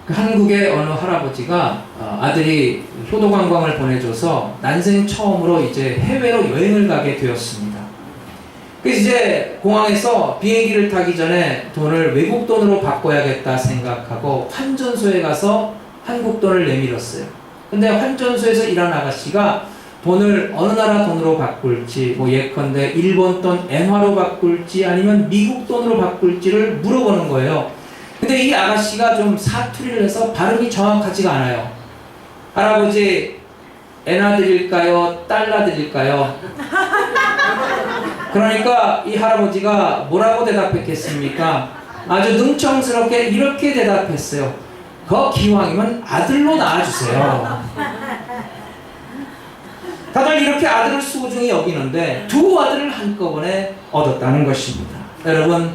그 한국의 어느 할아버지가 아들이 효도관광을 보내줘서 난생 처음으로 이제 해외로 여행을 가게 되었습니다. 그래서 이제 공항에서 비행기를 타기 전에 돈을 외국 돈으로 바꿔야겠다 생각하고 환전소에 가서 한국 돈을 내밀었어요. 근데 환전소에서 일하는 아가씨가 돈을 어느 나라 돈으로 바꿀지, 뭐 예컨대 일본 돈 엔화로 바꿀지 아니면 미국 돈으로 바꿀지를 물어보는 거예요. 근데 이 아가씨가 좀 사투리를 해서 발음이 정확하지가 않아요. 할아버지, 엔화 드릴까요? 달러 드릴까요? 그러니까 이 할아버지가 뭐라고 대답했겠습니까? 아주 능청스럽게 이렇게 대답했어요. 기왕이면 아들로 낳아주세요. 다들 이렇게 아들을 소중히 여기는데 두 아들을 한꺼번에 얻었다는 것입니다. 여러분,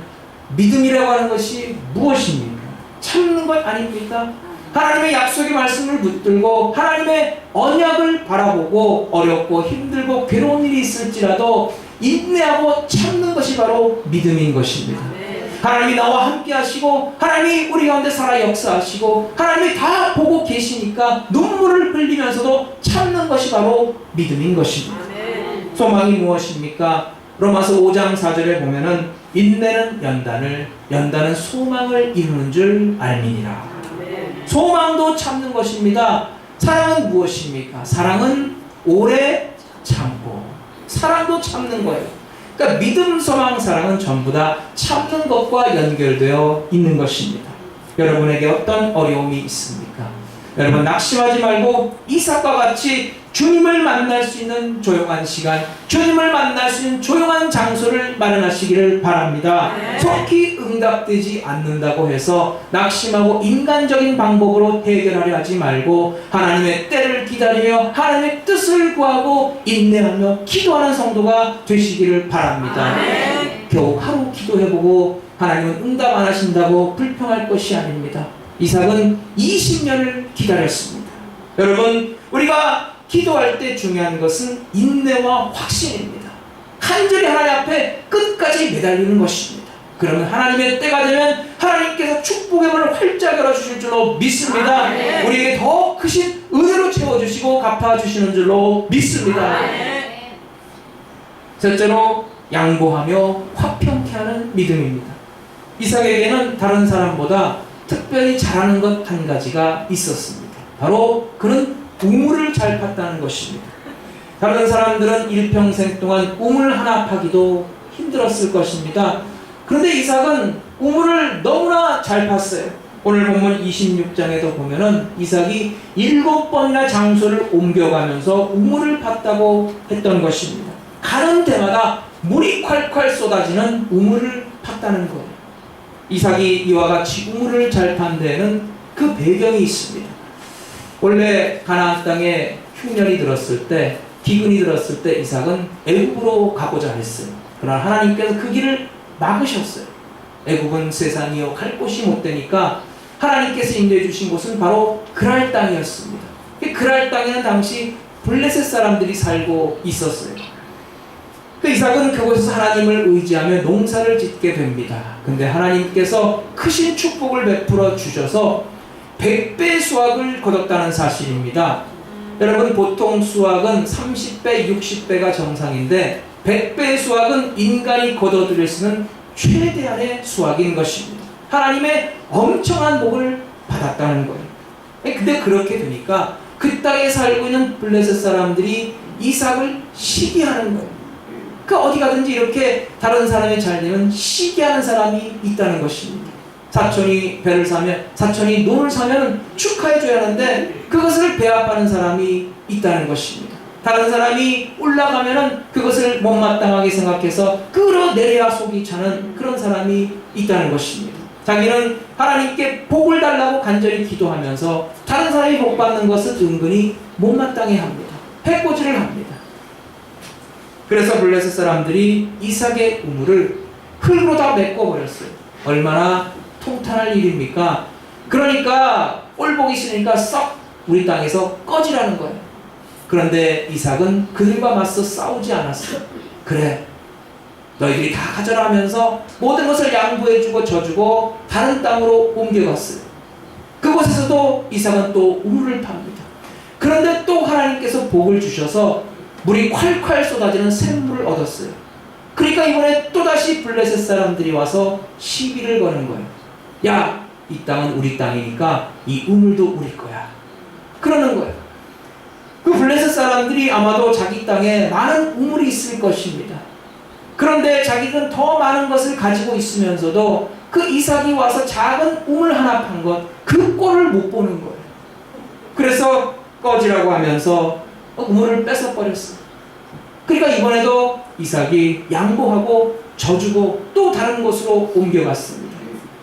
믿음이라고 하는 것이 무엇입니까? 참는 것 아닙니까? 하나님의 약속의 말씀을 붙들고 하나님의 언약을 바라보고 어렵고 힘들고 괴로운 일이 있을지라도 인내하고 참는 것이 바로 믿음인 것입니다. 하나님이 나와 함께 하시고 하나님이 우리 가운데 살아 역사하시고 하나님이 다 보고 계시니까 눈물을 흘리면서도 참는 것이 바로 믿음인 것입니다. 소망이 무엇입니까? 로마서 5장 4절에 보면은 인내는 연단은 소망을 이루는 줄 알미니라. 소망도 참는 것입니다. 사랑은 무엇입니까? 사랑은 오래 참고 사랑도 참는 거예요. 그러니까 믿음, 소망, 사랑은 전부 다 참는 것과 연결되어 있는 것입니다. 여러분에게 어떤 어려움이 있습니까? 여러분 낙심하지 말고 이삭과 같이 주님을 만날 수 있는 조용한 시간, 주님을 만날 수 있는 조용한 장소를 마련하시기를 바랍니다. 속히 응답되지 않는다고 해서 낙심하고 인간적인 방법으로 해결하려 하지 말고 하나님의 때를 기다리며 하나님의 뜻을 구하고 인내하며 기도하는 성도가 되시기를 바랍니다. 겨우 하루 기도해보고 하나님은 응답 안 하신다고 불평할 것이 아닙니다. 이삭은 20년을 기다렸습니다. 여러분, 우리가 기도할 때 중요한 것은 인내와 확신입니다. 간절히 하나님 앞에 끝까지 매달리는 것입니다. 그러면 하나님의 때가 되면 하나님께서 축복의 문을 활짝 열어주실 줄로 믿습니다. 우리에게 더 크신 은혜로 채워주시고 갚아주시는 줄로 믿습니다. 셋째로 양보하며 화평케 하는 믿음입니다. 이삭에게는 다른 사람보다 특별히 잘하는 것 한 가지가 있었습니다. 바로 그는 우물을 잘 팠다는 것입니다. 다른 사람들은 일평생 동안 우물 하나 파기도 힘들었을 것입니다. 그런데 이삭은 우물을 너무나 잘 팠어요. 오늘 본문 26장에도 보면은 이삭이 7번이나 장소를 옮겨가면서 우물을 팠다고 했던 것입니다. 가는 데마다 물이 콸콸 쏟아지는 우물을 팠다는 거예요. 이삭이 이와 같이 우물을 잘 판 데에는 그 배경이 있습니다. 원래 가나안 땅에 흉년이 들었을 때, 기근이 들었을 때 이삭은 애굽으로 가고자 했어요. 그러나 하나님께서 그 길을 막으셨어요. 애굽은 세상이요 갈 곳이 못 되니까 하나님께서 인도해 주신 곳은 바로 그랄 땅이었습니다. 그랄 땅에는 당시 블레셋 사람들이 살고 있었어요. 그 이삭은 그곳에서 하나님을 의지하며 농사를 짓게 됩니다. 근데 하나님께서 크신 축복을 베풀어 주셔서 100배 수확을 거뒀다는 사실입니다. 여러분, 보통 수확은 30배, 60배가 정상인데 100배 수확은 인간이 거둬들일 수 있는 최대한의 수확인 것입니다. 하나님의 엄청난 복을 받았다는 거예요. 근데 그렇게 되니까 그 땅에 살고 있는 블레셋 사람들이 이삭을 시기하는 거예요. 그 어디 가든지 이렇게 다른 사람이 잘 되면 시기하는 사람이 있다는 것입니다. 사촌이 배를 사면, 사촌이 노를 사면 축하해줘야 하는데 그것을 배합하는 사람이 있다는 것입니다. 다른 사람이 올라가면은 그것을 못마땅하게 생각해서 끌어내려야 속이 차는 그런 사람이 있다는 것입니다. 자기는 하나님께 복을 달라고 간절히 기도하면서 다른 사람이 복 받는 것을 은근히 못마땅해 합니다. 해코지를 합니다. 그래서 블레셋 사람들이 이삭의 우물을 흙으로 다 메꿔버렸어요. 얼마나 통탄할 일입니까? 그러니까 꼴보기 싫으니까 썩 우리 땅에서 꺼지라는 거예요. 그런데 이삭은 그들과 맞서 싸우지 않았어요. 그래, 너희들이 다 가져라 하면서 모든 것을 양보해주고 져주고 다른 땅으로 옮겨갔어요. 그 그곳에서도 이삭은 또 우물을 팝니다. 그런데 또 하나님께서 복을 주셔서 물이 콸콸 쏟아지는 샘물을 얻었어요. 그러니까 이번에 또다시 블레셋 사람들이 와서 시비를 거는 거예요. 야, 이 땅은 우리 땅이니까 이 우물도 우리 거야. 그러는 거예요. 그 블레셋 사람들이 아마도 자기 땅에 많은 우물이 있을 것입니다. 그런데 자기는 더 많은 것을 가지고 있으면서도 그 이삭이 와서 작은 우물 하나 판 것, 그 꼴을 못 보는 거예요. 그래서 꺼지라고 하면서 우물을 뺏어버렸어요. 그러니까 이번에도 이삭이 양보하고 져주고 또 다른 곳으로 옮겨갔습니다.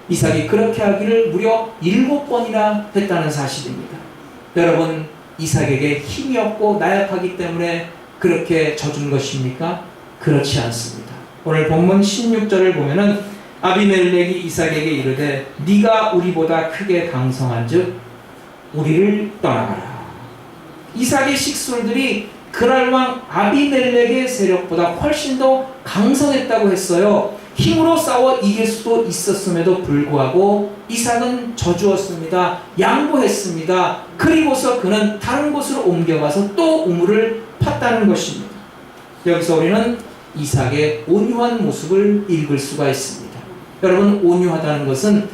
이삭이 그렇게 하기를 무려 7번이나 했다는 사실입니다. 여러분, 이삭에게 힘이 없고 나약하기 때문에 그렇게 져준 것입니까? 그렇지 않습니다. 오늘 본문 16절을 보면은 아비멜렉이 이삭에게 이르되 네가 우리보다 크게 강성한즉 우리를 떠나가라. 이삭의 식솔들이 그랄 왕 아비멜렉의 세력보다 훨씬 더 강성했다고 했어요. 힘으로 싸워 이길 수도 있었음에도 불구하고 이삭은 져주었습니다. 양보했습니다. 그리고서 그는 다른 곳으로 옮겨가서 또 우물을 팠다는 것입니다. 여기서 우리는 이삭의 온유한 모습을 읽을 수가 있습니다. 여러분, 온유하다는 것은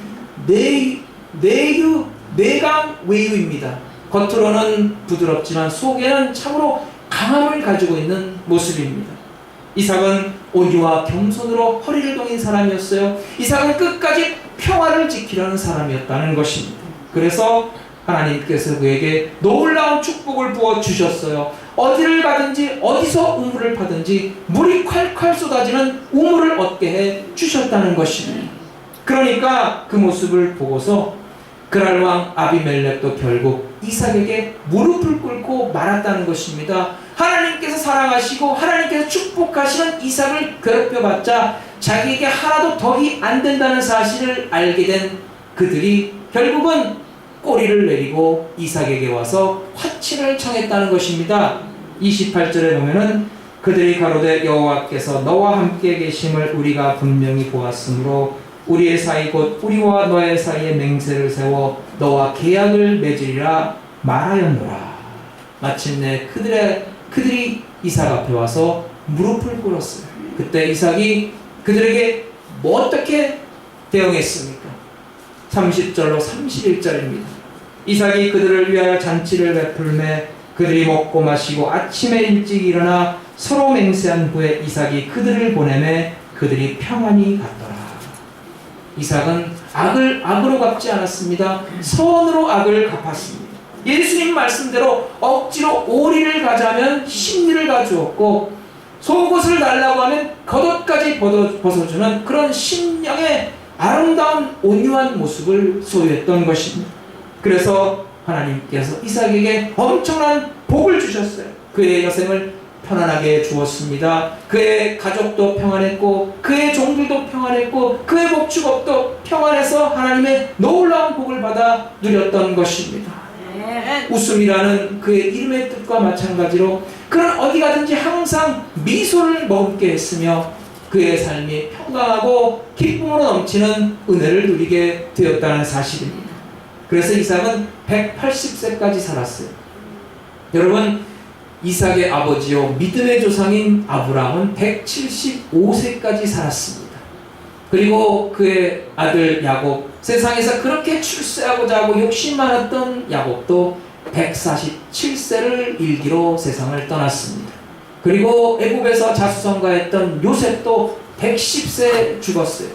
내강 외유입니다. 겉으로는 부드럽지만 속에는 참으로 강함을 가지고 있는 모습입니다. 이삭은 온유와 겸손으로 허리를 동인 사람이었어요. 이삭은 끝까지 평화를 지키려는 사람이었다는 것입니다. 그래서 하나님께서 그에게 놀라운 축복을 부어주셨어요. 어디를 가든지 어디서 우물을 파든지 물이 콸콸 쏟아지는 우물을 얻게 해 주셨다는 것입니다. 그러니까 그 모습을 보고서 그랄 왕 아비멜렉도 결국 이삭에게 무릎을 꿇고 말았다는 것입니다. 하나님께서 사랑하시고 하나님께서 축복하시는 이삭을 괴롭혀봤자 자기에게 하나도 덕이 안 된다는 사실을 알게 된 그들이 결국은 꼬리를 내리고 이삭에게 와서 화친을 청했다는 것입니다. 28절에 보면은 그들이 가로되 여호와께서 너와 함께 계심을 우리가 분명히 보았으므로 우리의 사이 곧 우리와 너의 사이에 맹세를 세워 너와 계약을 맺으리라 말하였노라. 마침내 그들이 이삭 앞에 와서 무릎을 꿇었어요. 그때 이삭이 그들에게 뭐 어떻게 대응했습니까? 30절로 31절입니다. 이삭이 그들을 위하여 잔치를 베풀매 그들이 먹고 마시고 아침에 일찍 일어나 서로 맹세한 후에 이삭이 그들을 보내매 그들이 평안히 갔더라. 이삭은 악을 악으로 갚지 않았습니다. 선으로 악을 갚았습니다. 예수님 말씀대로 억지로 오리를 가자면 심리를 가주었고 속옷을 달라고 하면 겉옷까지 벗어주는 그런 심령의 아름다운 온유한 모습을 소유했던 것입니다. 그래서 하나님께서 이삭에게 엄청난 복을 주셨어요. 그의 여생을 편안하게 주었습니다. 그의 가족도 평안했고 그의 종들도 평안했고 그의 복축업도 평안해서 하나님의 놀라운 복을 받아 누렸던 것입니다. 웃음이라는 그의 이름의 뜻과 마찬가지로 그는 어디 가든지 항상 미소를 머금게 했으며 그의 삶이 평강하고 기쁨으로 넘치는 은혜를 누리게 되었다는 사실입니다. 그래서 이삭은 180세까지 살았어요. 여러분, 이삭의 아버지요 믿음의 조상인 아브라함은 175세까지 살았습니다. 그리고 그의 아들 야곱, 세상에서 그렇게 출세하고자 하고 욕심 많았던 야곱도 147세를 일기로 세상을 떠났습니다. 그리고 애굽에서 자수성가했던 요셉도 110세 죽었어요.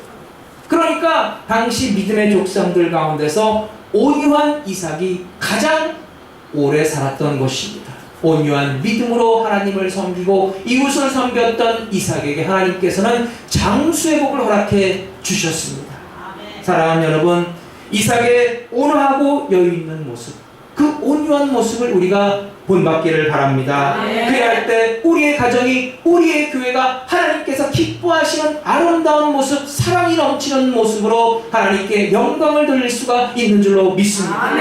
그러니까 당시 믿음의 족장들 가운데서 온유한 이삭이 가장 오래 살았던 것입니다. 온유한 믿음으로 하나님을 섬기고 이웃을 섬겼던 이삭에게 하나님께서는 장수의 복을 허락해 주셨습니다. 사랑하는 여러분, 이삭의 온화하고 여유 있는 모습, 그 온유한 모습을 우리가 본받기를 바랍니다. 그래야 때 우리의 가정이, 우리의 교회가 하나님께서 기뻐하시는 아름다운 모습, 사랑이 넘치는 모습으로 하나님께 영광을 돌릴 수가 있는 줄로 믿습니다.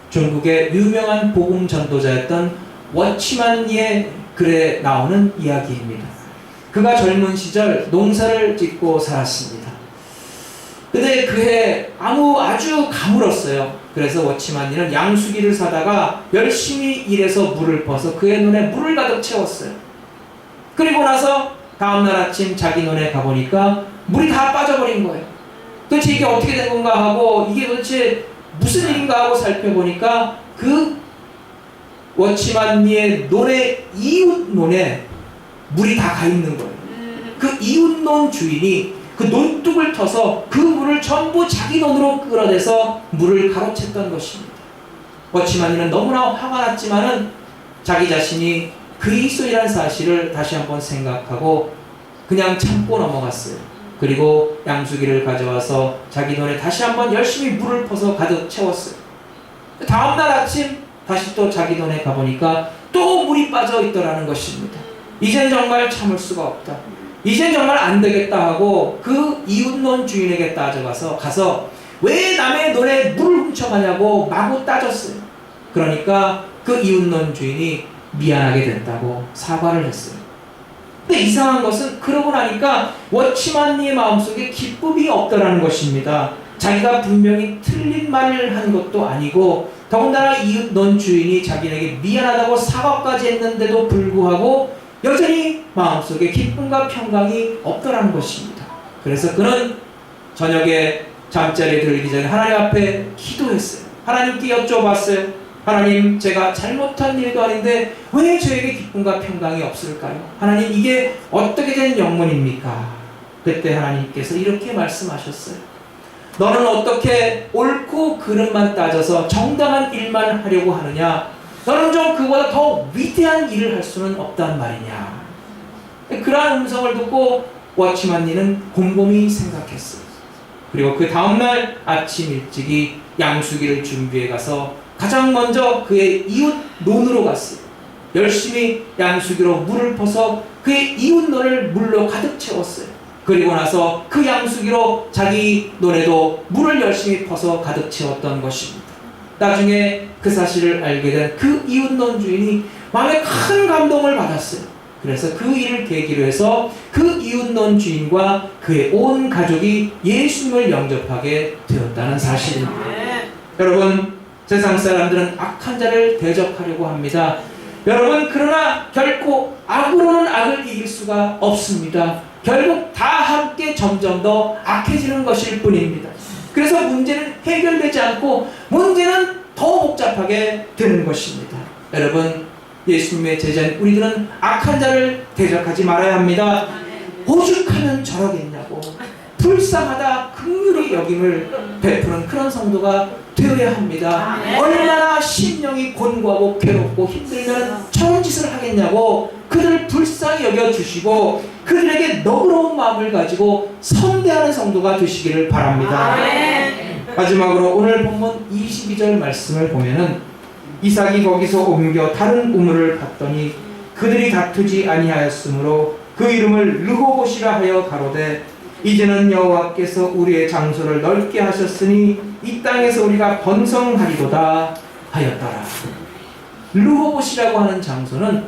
중국의 유명한 복음 전도자였던 워치만니의 글에 나오는 이야기입니다. 그가 젊은 시절 농사를 짓고 살았습니다. 근데 그해 아주 가물었어요. 그래서 워치만이는 양수기를 사다가 열심히 일해서 물을 퍼서 그의 눈에 물을 가득 채웠어요. 그리고 나서 다음날 아침 자기 논에 가보니까 물이 다 빠져버린 거예요. 도대체 이게 어떻게 된 건가 하고 이게 도대체 무슨 일인가 하고 살펴보니까 그 워치만니의 논의 이웃 논에 물이 다 가 있는 거예요. 그 이웃 논 주인이 그 논둑을 터서 그 물을 전부 자기 논으로 끌어내서 물을 가로챘던 것입니다. 워치만니는 너무나 화가 났지만은 자기 자신이 그리스도이라는 사실을 다시 한번 생각하고 그냥 참고 넘어갔어요. 그리고 양수기를 가져와서 자기 논에 다시 한번 열심히 물을 퍼서 가득 채웠어요. 다음날 아침 다시 또 자기 논에 가보니까 또 물이 빠져 있더라는 것입니다. 이젠 정말 참을 수가 없다. 이젠 정말 안 되겠다 하고 그 이웃논 주인에게 가서 왜 남의 논에 물을 훔쳐가냐고 마구 따졌어요. 그러니까 그 이웃논 주인이 미안하게 됐다고 사과를 했어요. 근데 이상한 것은 그러고 나니까 워치만니의 마음속에 기쁨이 없더라는 것입니다. 자기가 분명히 틀린 말을 한 것도 아니고 더군다나 이웃논 주인이 자기에게 미안하다고 사과까지 했는데도 불구하고 여전히 마음속에 기쁨과 평강이 없더라는 것입니다. 그래서 그는 저녁에 잠자리에 들기 전에 하나님 앞에 기도했어요. 하나님께 여쭤봤어요. 하나님, 제가 잘못한 일도 아닌데 왜 저에게 기쁨과 평강이 없을까요? 하나님, 이게 어떻게 된 영문입니까? 그때 하나님께서 이렇게 말씀하셨어요. 너는 어떻게 옳고 그름만 따져서 정당한 일만 하려고 하느냐? 너는 좀 그보다 더 위대한 일을 할 수는 없단 말이냐? 그러한 음성을 듣고 워치만니는 곰곰이 생각했어요. 그리고 그 다음날 아침 일찍이 양수기를 준비해 가서 가장 먼저 그의 이웃 논으로 갔어요. 열심히 양수기로 물을 퍼서 그의 이웃 논을 물로 가득 채웠어요. 그리고 나서 그 양수기로 자기 논에도 물을 열심히 퍼서 가득 채웠던 것입니다. 나중에 그 사실을 알게 된 그 이웃논 주인이 마음에 큰 감동을 받았어요. 그래서 그 일을 계기로 해서 그 이웃논 주인과 그의 온 가족이 예수님을 영접하게 되었다는 사실입니다. 여러분, 세상 사람들은 악한 자를 대적하려고 합니다. 여러분, 그러나 결코 악으로는 악을 이길 수가 없습니다. 결국 다 함께 점점 더 악해지는 것일 뿐입니다. 그래서 문제는 해결되지 않고 문제는 더 복잡하게 되는 것입니다. 여러분, 예수님의 제자인 우리들은 악한 자를 대적하지 말아야 합니다. 오죽하면 저러겠냐고 불쌍하다 긍휼히 여김을 베푸는 그런 성도가 되어야 합니다. 얼마나 심령이 곤고하고 괴롭고 힘들면 저런 짓을 하겠냐고 그들을 불쌍히 여겨주시고 그들에게 너그러운 마음을 가지고 선대하는 성도가 되시기를 바랍니다. 마지막으로 오늘 본문 22절 말씀을 보면은 이삭이 거기서 옮겨 다른 우물을 봤더니 그들이 다투지 아니하였으므로 그 이름을 르호봇이라 하여 가로되 이제는 여호와께서 우리의 장소를 넓게 하셨으니 이 땅에서 우리가 번성하리로다 하였더라. 르호봇이라고 하는 장소는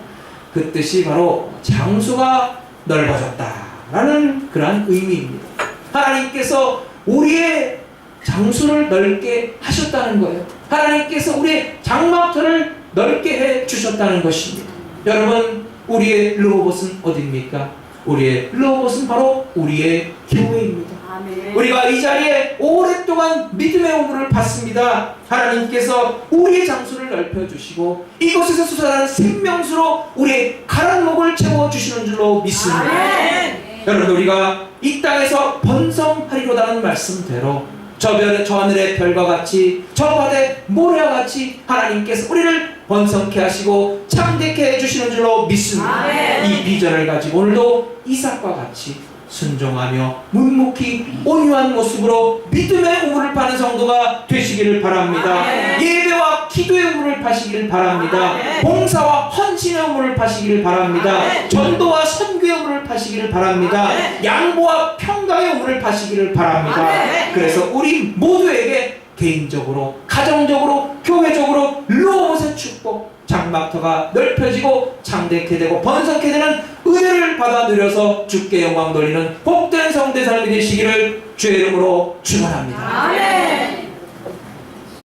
그 뜻이 바로 장소가 넓어졌다라는 그러한 의미입니다. 하나님께서 우리의 장소를 넓게 하셨다는 거예요. 하나님께서 우리의 장막터를 넓게 해 주셨다는 것입니다. 여러분, 우리의 르호봇은 어디입니까? 우리의 르호봇은 바로 우리의 교회입니다. 아멘. 우리가 이 자리에 오랫동안 믿음의 우물을 받습니다. 하나님께서 우리의 장소를 넓혀주시고 이곳에서 솟아나는 생명수로 우리의 가란 목을 채워주시는 줄로 믿습니다. 아멘. 여러분, 우리가 이 땅에서 번성하리로다는 말씀대로 저 하늘의 별과 같이 저 바다의 모래와 같이 하나님께서 우리를 번성케 하시고 창대케 해주시는 줄로 믿습니다. 아멘. 이 비전을 가지고 오늘도 이삭과 같이 순종하며 묵묵히 온유한 모습으로 믿음의 우물을 파는 성도가 되시기를 바랍니다. 아멘. 예배와 기도의 우물을 파시기를 바랍니다. 아멘. 봉사와 헌신의 우물을 파시기를 바랍니다. 아멘. 전도와 선교의 우물을 파시기를 바랍니다. 아멘. 양보와 평강의 우물을 파시기를 바랍니다. 아멘. 그래서 우리 모두에게 개인적으로, 가정적으로, 교회적으로 르호봇의 축복, 장막터가 넓혀지고 창대케 되고 번성케 되는 은혜를 받아 누려서 주께 영광 돌리는 복된 성대 삶이 되시기를 주의 이름으로 축원합니다. 아멘.